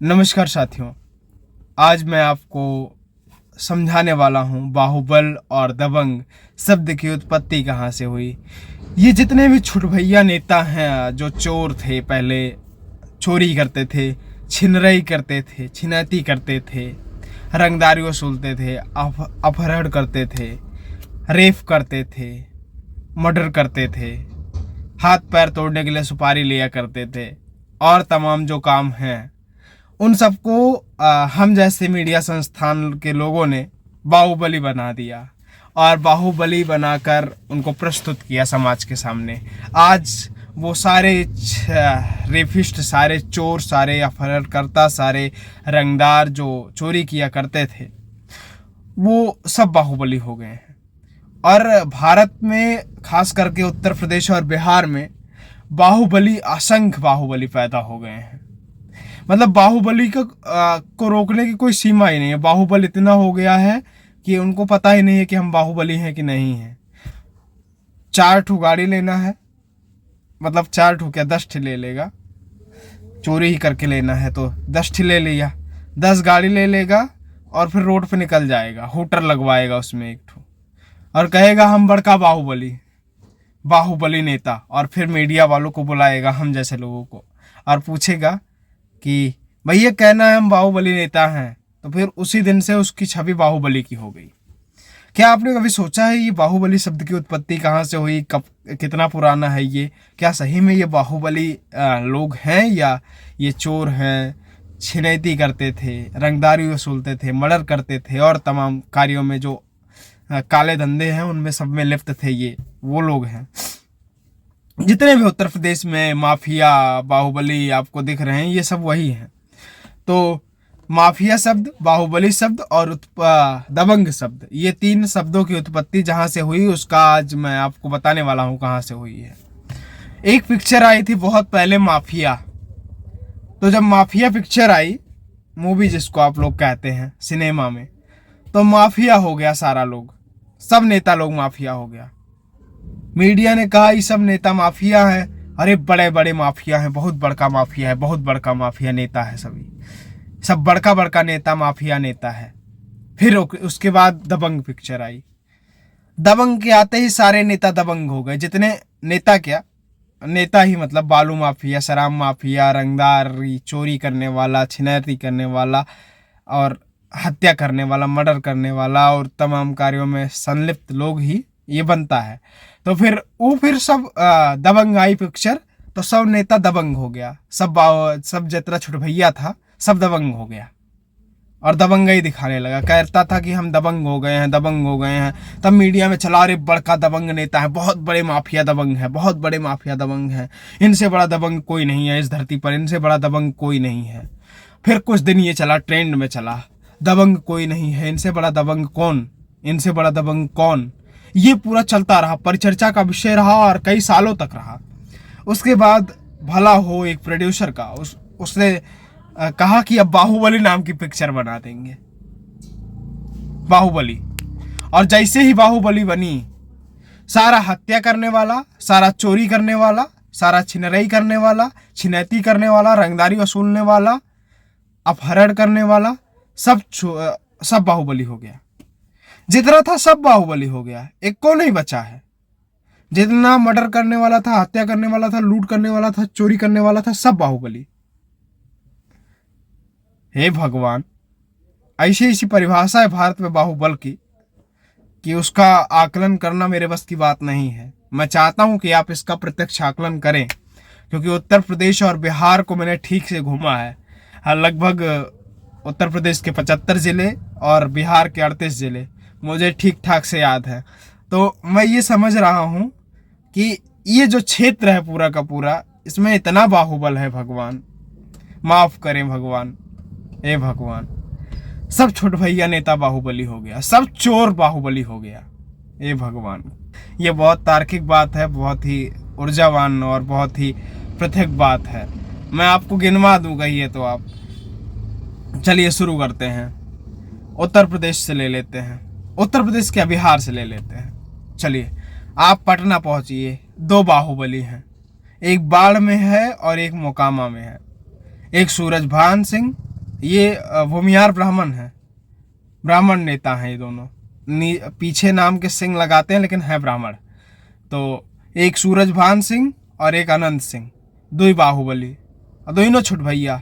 नमस्कार साथियों। आज मैं आपको समझाने वाला हूँ बाहुबल और दबंग शब्द की उत्पत्ति कहाँ से हुई। ये जितने भी छुटभैया नेता हैं जो चोर थे, पहले चोरी करते थे, छिनरई करते थे, छिनैती करते थे, रंगदारी वसूलते थे, अपहरण करते थे, रेप करते थे, मर्डर करते थे, हाथ पैर तोड़ने के लिए सुपारी लिया करते थे और तमाम जो काम हैं उन सबको हम जैसे मीडिया संस्थान के लोगों ने बाहुबली बना दिया और बाहुबली बनाकर उनको प्रस्तुत किया समाज के सामने। आज वो सारे रेपिस्ट, सारे चोर, सारे अपहरणकर्ता, सारे रंगदार जो चोरी किया करते थे वो सब बाहुबली हो गए हैं। और भारत में खास करके उत्तर प्रदेश और बिहार में बाहुबली, असंख्य बाहुबली पैदा हो गए हैं। मतलब बाहुबली को रोकने की कोई सीमा ही नहीं है। बाहुबल इतना हो गया है कि उनको पता ही नहीं है कि हम बाहुबली हैं कि नहीं हैं। 4 ठो गाड़ी लेना है, मतलब 4 ठो क्या 10 ठे ले लेगा। चोरी ही करके लेना है तो 10 ठे ले लिया, 10 गाड़ी ले लेगा और फिर रोड पे निकल जाएगा, हूटर लगवाएगा उसमें एक ठो और कहेगा हम बड़का बाहुबली, बाहुबली नेता। और फिर मीडिया वालों को बुलाएगा, हम जैसे लोगों को, और पूछेगा कि भैया कहना है हम बाहुबली नेता हैं, तो फिर उसी दिन से उसकी छवि बाहुबली की हो गई। क्या आपने कभी सोचा है ये बाहुबली शब्द की उत्पत्ति कहाँ से हुई, कब, कितना पुराना है ये? क्या सही में ये बाहुबली लोग हैं या ये चोर हैं, छिनैती करते थे, रंगदारी वसूलते थे, मर्डर करते थे और तमाम कार्यों में जो काले धंधे हैं उनमें सब में लिप्त थे, ये वो लोग हैं? जितने भी उत्तर प्रदेश में माफिया, बाहुबली आपको दिख रहे हैं, ये सब वही हैं। तो माफिया शब्द, बाहुबली शब्द और दबंग शब्द, ये 3 शब्दों की उत्पत्ति जहां से हुई उसका आज मैं आपको बताने वाला हूं कहां से हुई है। एक पिक्चर आई थी बहुत पहले, माफिया। तो जब माफिया पिक्चर आई, मूवी जिसको आप लोग कहते हैं सिनेमा में, तो माफिया हो गया सारा लोग, सब नेता लोग माफिया हो गया। मीडिया ने कहा ये सब नेता माफिया है, अरे बड़े बड़े माफिया हैं, बहुत बड़का माफिया है, बहुत बड़का माफिया नेता है, सभी सब बड़का बड़का नेता माफिया नेता है। फिर उसके बाद दबंग पिक्चर आई। दबंग के आते ही सारे नेता दबंग हो गए। जितने नेता, क्या नेता ही, मतलब बालू माफिया, शराब माफिया, रंगदारी, चोरी करने वाला, छिनैती करने वाला और हत्या करने वाला, मर्डर करने वाला और तमाम कार्यों में संलिप्त लोग ही ये बनता है। तो फिर सब दबंग आई पिक्चर, तो सब नेता दबंग हो गया, सब जितना छोट भैया था सब दबंग हो गया और दबंगई दिखाने लगा। कहता था कि हम दबंग हो गए हैं, दबंग हो गए हैं। तब मीडिया में चला, अरे बड़का दबंग नेता है, बहुत बड़े माफिया दबंग है, बहुत बड़े माफिया दबंग है, इनसे बड़ा दबंग कोई नहीं है इस धरती पर, इनसे बड़ा दबंग कोई नहीं है। फिर कुछ दिन ये चला, ट्रेंड में चला, दबंग कोई नहीं है, इनसे बड़ा दबंग कौन, इनसे बड़ा दबंग कौन। ये पूरा चलता रहा, परिचर्चा का विषय रहा और कई सालों तक रहा। उसके बाद भला हो एक प्रोड्यूसर का, उसने कहा कि अब बाहुबली नाम की पिक्चर बना देंगे, बाहुबली। और जैसे ही बाहुबली बनी, सारा हत्या करने वाला, सारा चोरी करने वाला, सारा छिनरई करने वाला, छिनैती करने वाला, रंगदारी वसूलने वाला, अपहरण करने वाला, सब बाहुबली हो गया। जितना था सब बाहुबली हो गया, एक को नहीं बचा है। जितना मर्डर करने वाला था, हत्या करने वाला था, लूट करने वाला था, चोरी करने वाला था, सब बाहुबली। हे भगवान, ऐसी परिभाषा है भारत में बाहुबल की कि उसका आकलन करना मेरे बस की बात नहीं है। मैं चाहता हूं कि आप इसका प्रत्यक्ष आकलन करें, क्योंकि उत्तर प्रदेश और बिहार को मैंने ठीक से घूमा है। लगभग उत्तर प्रदेश के 75 जिले और बिहार के 38 जिले मुझे ठीक ठाक से याद है। तो मैं ये समझ रहा हूँ कि ये जो क्षेत्र है पूरा का पूरा, इसमें इतना बाहुबल है। भगवान माफ करें, भगवान, ए भगवान। सब छोट भैया नेता बाहुबली हो गया, सब चोर बाहुबली हो गया, ए भगवान। ये बहुत तार्किक बात है, बहुत ही ऊर्जावान और बहुत ही पृथक बात है। मैं आपको गिनवा दूंगा ये, तो आप चलिए शुरू करते हैं। उत्तर प्रदेश से ले लेते हैं, उत्तर प्रदेश क्या, बिहार से ले लेते हैं। चलिए, आप पटना पहुंचिए, 2 बाहुबली हैं, एक बाढ़ में है और एक मोकामा में है। एक सूरजभान सिंह ये भूमिहार ब्राह्मण है, ब्राह्मण नेता हैं ये दोनों। पीछे नाम के सिंह लगाते हैं लेकिन है ब्राह्मण। तो एक सूरजभान सिंह और एक अनंत सिंह, दो ही बाहुबली, और दोनों छुट भैया।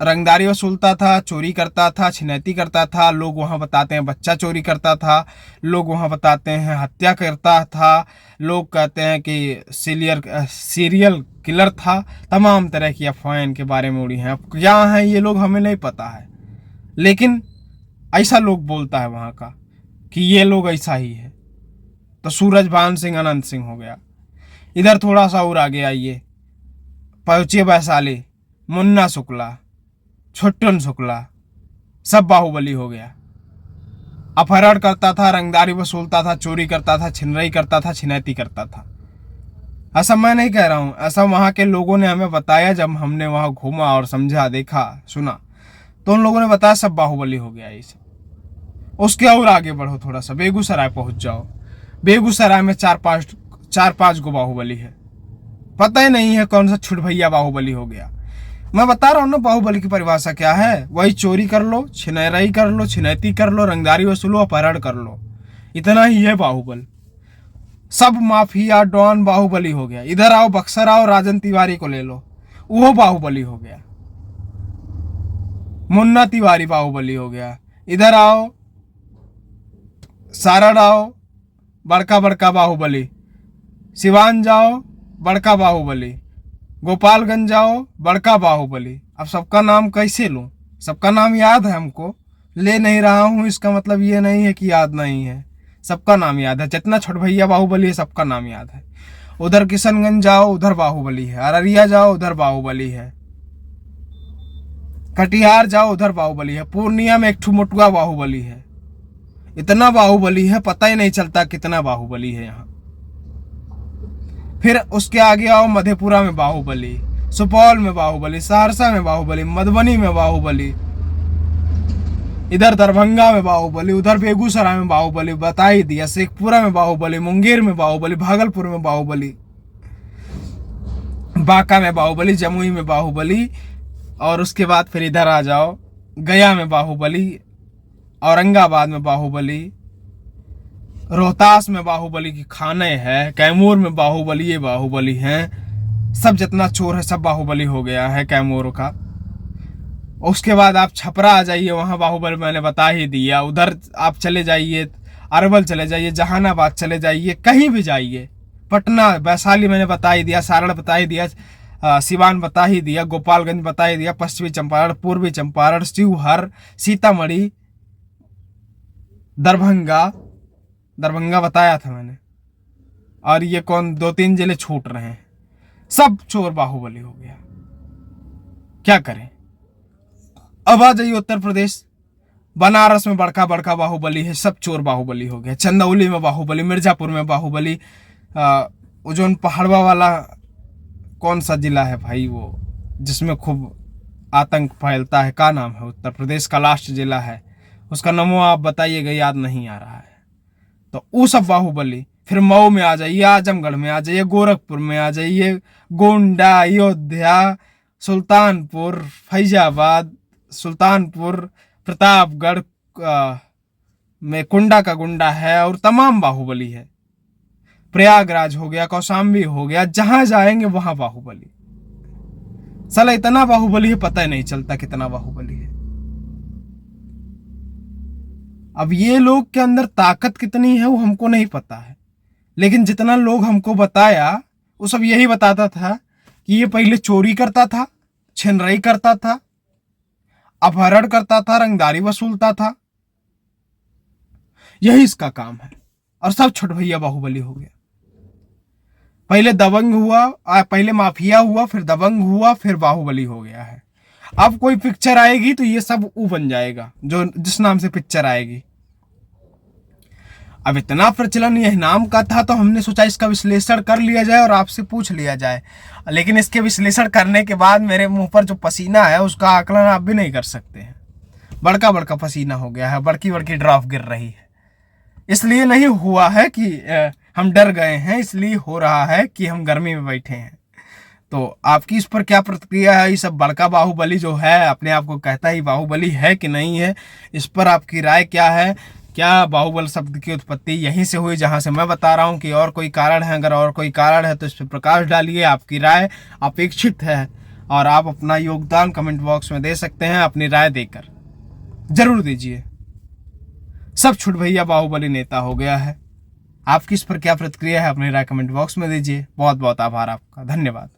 रंगदारी वसूलता था, चोरी करता था, छिनैती करता था। लोग वहाँ बताते हैं बच्चा चोरी करता था, लोग वहाँ बताते हैं हत्या करता था, लोग कहते हैं कि सीरियल किलर था। तमाम तरह की अफवाहें इनके बारे में उड़ी हैं। अब क्या हैं ये लोग हमें नहीं पता है, लेकिन ऐसा लोग बोलता है वहाँ का कि ये लोग ऐसा ही है। तो सूरजभान सिंह अनंत सिंह हो गया। इधर थोड़ा सा और आगे आइए, पहुंचिए वैशाली, मुन्ना शुक्ला, छुट्टन शुक्ला, सब बाहुबली हो गया। अपहरण करता था, रंगदारी वसूलता था, चोरी करता था, छिनरई करता था, छिनैती करता था। ऐसा मैं नहीं कह रहा हूं, ऐसा वहां के लोगों ने हमें बताया। जब हमने वहां घूमा और समझा, देखा, सुना, तो उन लोगों ने बताया सब बाहुबली हो गया ये सब। उसके और आगे बढ़ो, थोड़ा सा बेगूसराय पहुंच जाओ। बेगूसराय में चार पांच गो बाहुबली है। पता ही नहीं है कौन सा छुट भैया बाहुबली हो गया। मैं बता रहा हूँ ना बाहुबली की परिभाषा क्या है। वही चोरी कर लो, छिनैराई कर लो, छिनैती कर लो, रंगदारी वसूलो, अपहरण कर लो, इतना ही है बाहुबल। सब माफिया डॉन बाहुबली हो गया। इधर आओ, बक्सर आओ, राजन तिवारी को ले लो, वो बाहुबली हो गया। मुन्ना तिवारी बाहुबली हो गया। इधर आओ, सारण आओ, बड़का बड़का बाहुबली। सिवान जाओ, बड़का बाहुबली। गोपालगंज जाओ, बड़का बाहुबली। अब सबका नाम कैसे लूं? सबका नाम याद है हमको, ले नहीं रहा हूं, इसका मतलब ये नहीं है कि याद नहीं है। सबका नाम याद है, जितना छोट भैया बाहुबली है सबका नाम याद है। उधर किशनगंज जाओ, उधर बाहुबली है। अररिया जाओ, उधर बाहुबली है। कटिहार जाओ, उधर बाहुबली है। पूर्णिया में एक ठू मोटुआ बाहुबली है। इतना बाहुबली है, पता ही नहीं चलता कितना बाहुबली है यहाँ। फिर उसके आगे आओ, मधेपुरा में बाहुबली, सुपौल में बाहुबली, सहरसा में बाहुबली, मधुबनी में बाहुबली, इधर दरभंगा में बाहुबली, उधर बेगूसराय में बाहुबली, बता ही दिया। शेखपुरा में बाहुबली, मुंगेर में बाहुबली, भागलपुर में बाहुबली, बांका में बाहुबली, जमुई में बाहुबली। और उसके बाद फिर इधर आ जाओ, गया में बाहुबली, औरंगाबाद में बाहुबली, रोहतास में बाहुबली की खाने है, कैमूर में बाहुबली, ये बाहुबली हैं। सब जितना चोर है सब बाहुबली हो गया है कैमूर का। उसके बाद आप छपरा आ जाइए, वहाँ बाहुबली मैंने बता ही दिया। उधर आप चले जाइए, अरवल चले जाइए, जहानाबाद चले जाइए, कहीं भी जाइए, पटना, वैशाली मैंने बता ही दिया, सारण बता ही दिया, सिवान बता ही दिया, गोपालगंज बता ही दिया, पश्चिमी चंपारण, पूर्वी चंपारण, शिवहर, सीतामढ़ी, दरभंगा बताया था मैंने। और ये कौन, 2-3 जिले छूट रहे हैं। सब चोर बाहुबली हो गया, क्या करें। अब आ जाइए उत्तर प्रदेश, बनारस में बड़का बड़का बाहुबली है, सब चोर बाहुबली हो गया। चंदौली में बाहुबली, मिर्जापुर में बाहुबली। जो पहाड़वा वाला कौन सा जिला है भाई, वो जिसमें खूब आतंक फैलता है, क्या नाम है, उत्तर प्रदेश का लास्ट जिला है, उसका नामो आप बताइएगा, याद नहीं आ रहा है। तो वो सब बाहुबली। फिर मऊ में आ जाइए, आजमगढ़ में आ जाइए, गोरखपुर में आ जाइए, गोंडा, अयोध्या, सुल्तानपुर, फैजाबाद, सुल्तानपुर, प्रतापगढ़ में कुंडा का गुंडा है, और तमाम बाहुबली है। प्रयागराज हो गया, कौशाम्बी हो गया, जहां जाएंगे वहां बाहुबली। साला इतना बाहुबली है, पता ही नहीं चलता कितना बाहुबली है। अब ये लोग के अंदर ताकत कितनी है वो हमको नहीं पता है, लेकिन जितना लोग हमको बताया वो सब यही बताता था कि ये पहले चोरी करता था, छिनरई करता था, अपहरण करता था, रंगदारी वसूलता था, यही इसका काम है। और सब छोट भैया बाहुबली हो गया। पहले दबंग हुआ, पहले माफिया हुआ, फिर दबंग हुआ, फिर बाहुबली हो गया है। अब कोई पिक्चर आएगी तो ये सब ऊ बन जाएगा, जो जिस नाम से पिक्चर आएगी। अब इतना प्रचलन यह नाम का था तो हमने सोचा इसका विश्लेषण कर लिया जाए और आपसे पूछ लिया जाए। लेकिन इसके विश्लेषण करने के बाद मेरे मुंह पर जो पसीना है उसका आकलन आप भी नहीं कर सकते हैं। बड़का बड़का पसीना हो गया है, बड़की बड़की ड्रॉप गिर रही है। इसलिए नहीं हुआ है कि हम डर गए हैं, इसलिए हो रहा है कि हम गर्मी में बैठे हैं। तो आपकी इस पर क्या प्रतिक्रिया है? ये सब बड़का बाहुबली जो है, अपने आप को कहता ही बाहुबली है कि नहीं है, इस पर आपकी राय क्या है? क्या बाहुबल शब्द की उत्पत्ति यहीं से हुई जहां से मैं बता रहा हूं कि और कोई कारण है? अगर और कोई कारण है तो इस पर प्रकाश डालिए। आपकी राय अपेक्षित है और आप अपना योगदान कमेंट बॉक्स में दे सकते हैं। अपनी राय देकर जरूर दीजिए। सब छुट भैया बाहुबली नेता हो गया है। आपकी इस पर क्या प्रतिक्रिया है? अपनी राय कमेंट बॉक्स में दीजिए। बहुत बहुत आभार आपका, धन्यवाद।